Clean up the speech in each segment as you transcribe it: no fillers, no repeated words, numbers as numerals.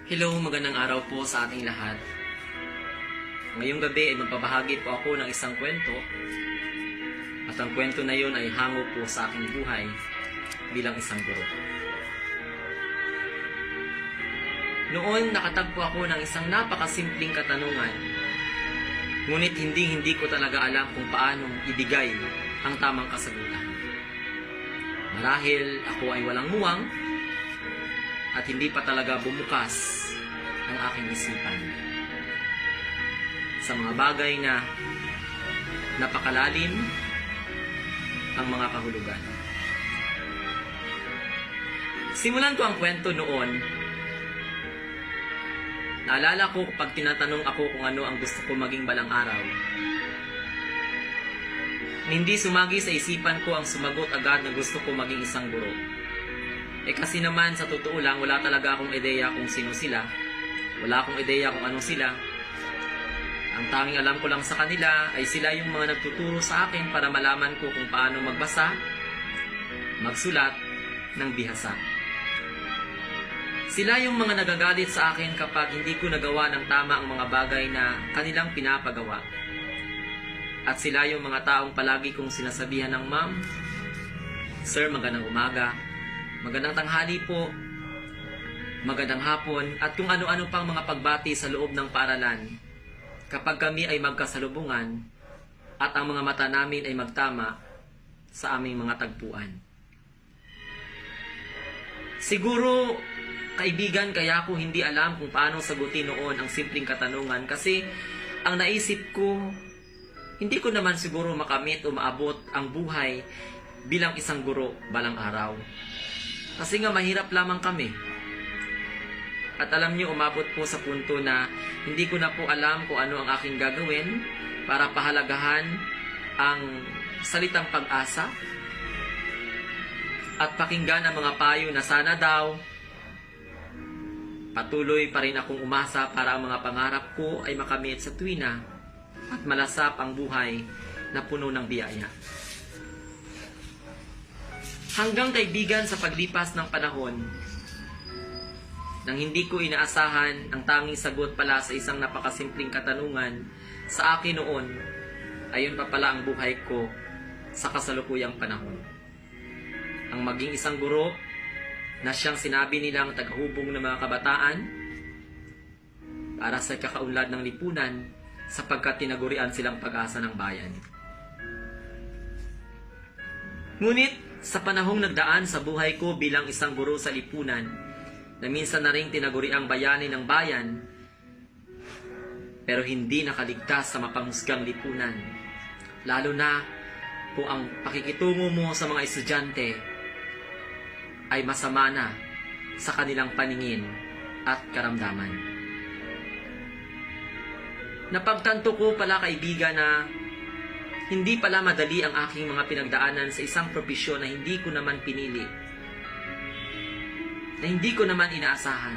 Hello, magandang araw po sa ating lahat. Ngayong gabi ay magpapahagi po ako ng isang kwento at ang kwento na yun ay hango po sa aking buhay bilang isang guro. Noon nakatagpo ako ng isang napakasimpleng katanungan, ngunit hindi ko talaga alam kung paano ibigay ang tamang kasagutan. Marahil ako ay walang muwang at hindi pa talaga bumukas ang aking isipan sa mga bagay na napakalalim ang mga kahulugan. Simulan ko ang kwento noon. Naalala ko kapag tinatanong ako kung ano ang gusto ko maging balang araw. Hindi sumagi sa isipan ko ang sumagot agad na gusto ko maging isang guro. Kasi naman sa totoo lang, wala talaga akong ideya kung sino sila. Wala akong ideya kung ano sila. Ang tanging alam ko lang sa kanila ay sila yung mga nagtuturo sa akin para malaman ko kung paano magbasa, magsulat ng bihasa. Sila yung mga nagagalit sa akin kapag hindi ko nagawa ng tama ang mga bagay na kanilang pinapagawa. At sila yung mga taong palagi kong sinasabihan ng ma'am, sir, magandang umaga, magandang tanghali po, magandang hapon, at kung ano-ano pang mga pagbati sa loob ng paaralan kapag kami ay magkasalubungan at ang mga mata namin ay magtama sa aming mga tagpuan. Siguro, kaibigan, kaya ko hindi alam kung paano sagutin noon ang simpleng katanungan kasi ang naisip ko, hindi ko naman siguro makamit o maabot ang buhay bilang isang guro balang araw. Kasi nga mahirap lamang kami. At alam niyo, umabot po sa punto na hindi ko na po alam kung ano ang aking gagawin para pahalagahan ang salitang pag-asa at pakinggan ang mga payo na sana daw patuloy pa rin akong umasa para ang mga pangarap ko ay makamit sa tuwina at malasap ang buhay na puno ng biyaya. Hanggang kaibigan sa paglipas ng panahon, nang hindi ko inaasahan ang tanging sagot pala sa isang napakasimpleng katanungan sa akin noon, ayon pa pala ang buhay ko sa kasalukuyang panahon. Ang maging isang guro na siyang sinabi nilang tagahubong ng mga kabataan para sa kakaunlad ng lipunan sapagkat tinagurian silang pag-asa ng bayan. Ngunit sa panahong nagdaan sa buhay ko bilang isang guro sa lipunan, na minsan na ring tinaguri ang bayani ng bayan, pero hindi nakaligtas sa mapanghusgang lipunan. Lalo na kung ang pakikitungo mo sa mga estudyante ay masama na sa kanilang paningin at karamdaman. Napagtanto ko pala, kaibigan, na hindi pala madali ang aking mga pinagdaanan sa isang propesyon na hindi ko naman pinili, na hindi ko naman inaasahan.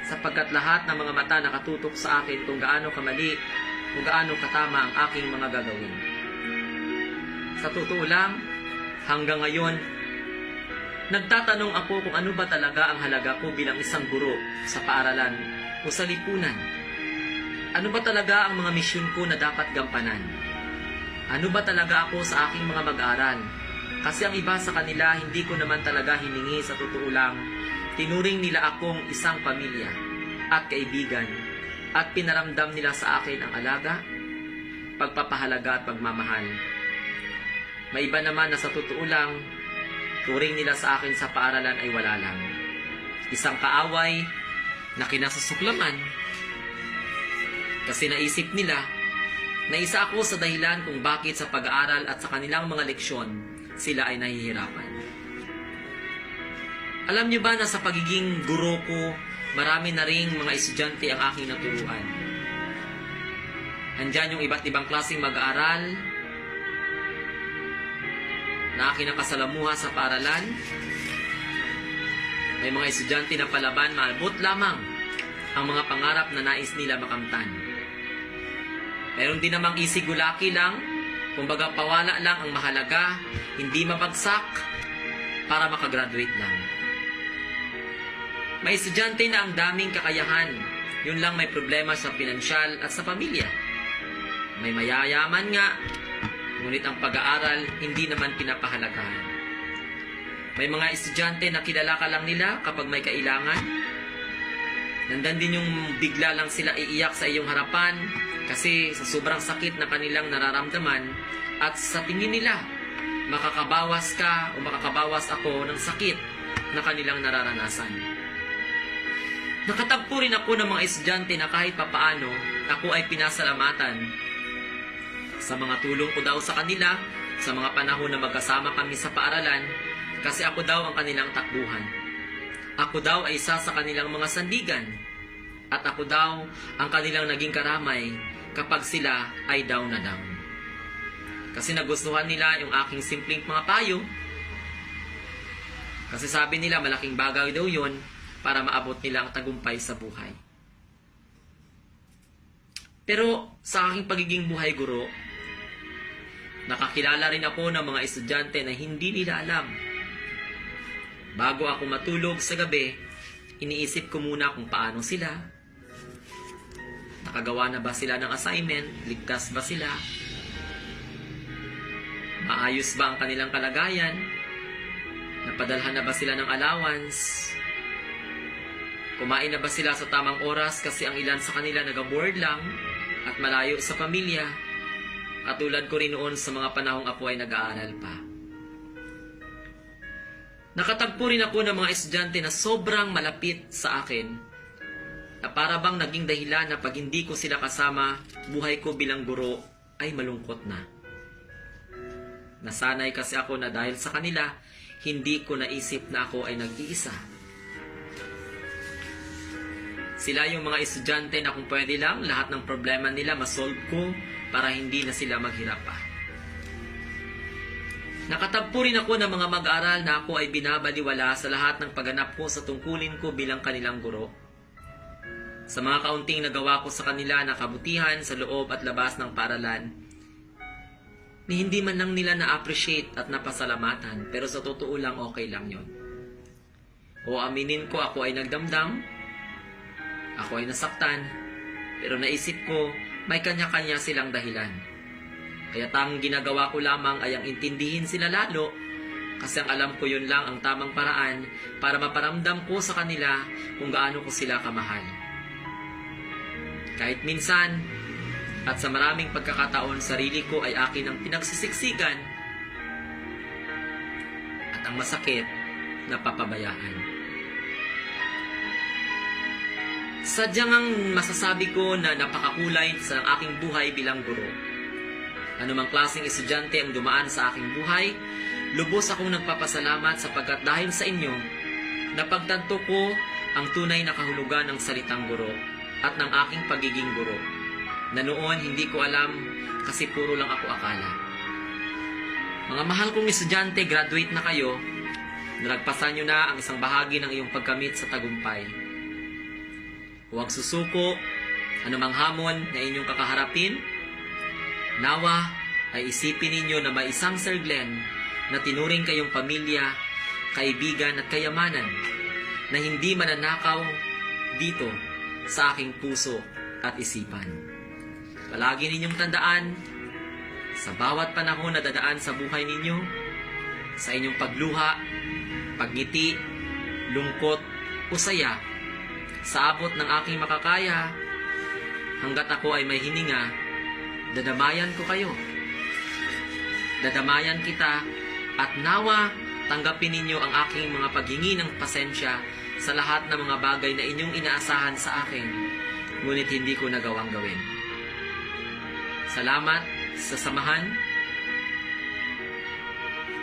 Sapagkat lahat ng mga mata nakatutok sa akin kung gaano kamali, kung gaano katama ang aking mga gagawin. Sa totoo lang, hanggang ngayon, nagtatanong ako kung ano ba talaga ang halaga ko bilang isang guro sa paaralan o sa lipunan. Ano ba talaga ang mga misyon ko na dapat gampanan? Ano ba talaga ako sa aking mga mag-aaral? Kasi ang iba sa kanila, hindi ko naman talaga hiningi, sa totoo lang. Tinuring nila akong isang pamilya at kaibigan at pinaramdam nila sa akin ang alaga, pagpapahalaga at pagmamahal. May iba naman na sa totoo lang, turing nila sa akin sa paaralan ay wala lang. Isang kaaway na kinasusuklaman kasi naisip nila na isa ako sa dahilan kung bakit sa pag-aaral at sa kanilang mga leksyon sila ay nahihirapan. Alam niyo ba na sa pagiging guro ko, marami na ring mga estudyante ang aking naturuan. Andyan yung iba't ibang klaseng mag-aaral na aking nakasalamuha sa paaralan. May mga estudyante na palaban, maabot lamang ang mga pangarap na nais nila makamtan. Meron din namang easy-go-lucky lang, kumbaga pawala lang ang mahalaga, hindi mabagsak para makagraduate lang. May estudyante na ang daming kakayahan. Yun lang may problema sa pinansyal at sa pamilya. May mayayaman nga, ngunit ang pag-aaral hindi naman pinapahalagahan. May mga estudyante na kilala ka lang nila kapag may kailangan. Nandan din yung bigla lang sila iiyak sa iyong harapan kasi sa sobrang sakit na kanilang nararamdaman at sa tingin nila, makakabawas ka o makakabawas ako ng sakit na kanilang nararanasan. Nakatagpo rin ako ng mga estudyante na kahit papaano ako ay pinasalamatan sa mga tulong ko daw sa kanila sa mga panahon na magkasama kami sa paaralan kasi ako daw ang kanilang takbuhan. Ako daw ay isa sa kanilang mga sandigan at ako daw ang kanilang naging karamay kapag sila ay down na down. Kasi nagustuhan nila yung aking simpleng mga payo kasi sabi nila malaking bagay daw yun para maabot nila ang tagumpay sa buhay. Pero sa aking pagiging buhay guro, nakakilala rin ako ng mga estudyante na hindi nila alam. Bago ako matulog sa gabi, iniisip ko muna kung paano sila. Nakagawa na ba sila ng assignment? Ligtas ba sila? Maayos ba ang kanilang kalagayan? Napadalhan na ba sila ng allowance? Kumain na ba sila sa tamang oras kasi ang ilan sa kanila nag-board lang at malayo sa pamilya? Katulad ko rin noon sa mga panahong ako ay nag-aaral pa. Nakatagpo rin ako ng mga estudyante na sobrang malapit sa akin na para bang naging dahilan na pag hindi ko sila kasama, buhay ko bilang guro ay malungkot na. Nasanay kasi ako na dahil sa kanila, hindi ko naisip na ako ay nag-iisa. Sila yung mga estudyante na kung pwede lang, lahat ng problema nila masolve ko para hindi na sila maghirap pa. Nakatagpo rin ako ng mga mag-aaral na ako ay binabaliwala sa lahat ng pagganap ko sa tungkulin ko bilang kanilang guro. Sa mga kaunting nagawa ko sa kanila na kabutihan sa loob at labas ng paaralan, ni hindi man lang nila na-appreciate at napasalamatan, pero sa totoo lang okay lang yon. O aminin ko ako ay nagdamdam, ako ay nasaktan, pero naisip ko may kanya-kanya silang dahilan. Kaya tanging ginagawa ko lamang ay ang intindihin sila lalo kasi ang alam ko yun lang ang tamang paraan para maparamdam ko sa kanila kung gaano ko sila kamahal. Kahit minsan at sa maraming pagkakataon sarili ko ay akin ang pinagsisiksikan at ang masakit na papabayaan. Sadyang ang masasabi ko na napakakulay sa aking buhay bilang guro. Anumang klaseng estudyante ang dumaan sa aking buhay, lubos akong nagpapasalamat sapagkat dahil sa inyo, napagtanto ko ang tunay na kahulugan ng salitang guro at ng aking pagiging guro, na noon hindi ko alam kasi puro lang ako akala. Mga mahal kong estudyante, graduate na kayo, nalagpasan nyo na ang isang bahagi ng iyong pagkamit sa tagumpay. Huwag susuko, anumang hamon na inyong kakaharapin, nawa ay isipin ninyo na may isang Sir Glenn na tinuring kayong pamilya, kaibigan at kayamanan na hindi mananakaw dito sa aking puso at isipan. Palagi ninyong tandaan, sa bawat panahon na dadaan sa buhay ninyo, sa inyong pagluha, pagngiti, lungkot o saya, sa abot ng aking makakaya, hanggat ako ay may hininga, dadamayan ko kayo. Dadamayan kita at nawa tanggapin ninyo ang aking mga paghingi ng pasensya sa lahat ng mga bagay na inyong inaasahan sa akin, ngunit hindi ko nagawang gawin. Salamat sa samahan.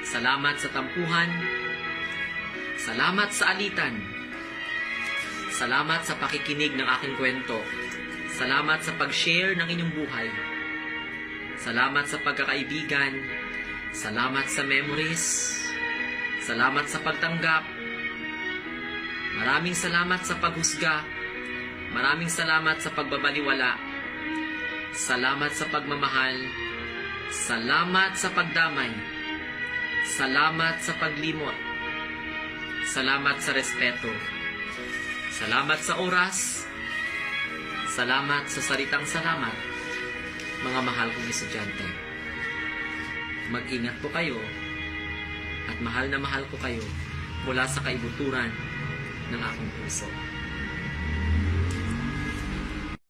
Salamat sa tampuhan. Salamat sa alitan. Salamat sa pakikinig ng aking kwento. Salamat sa pag-share ng inyong buhay. Salamat sa pagkakaibigan. Salamat sa memories. Salamat sa pagtanggap. Maraming salamat sa paghusga. Maraming salamat sa pagbabaliwala. Salamat sa pagmamahal. Salamat sa pagdamay. Salamat sa paglimot. Salamat sa respeto. Salamat sa oras. Salamat sa salitang salamat, mga mahal kong estudyante. Mag-ingat po kayo at mahal na mahal ko kayo mula sa kaibuturan ng aking puso.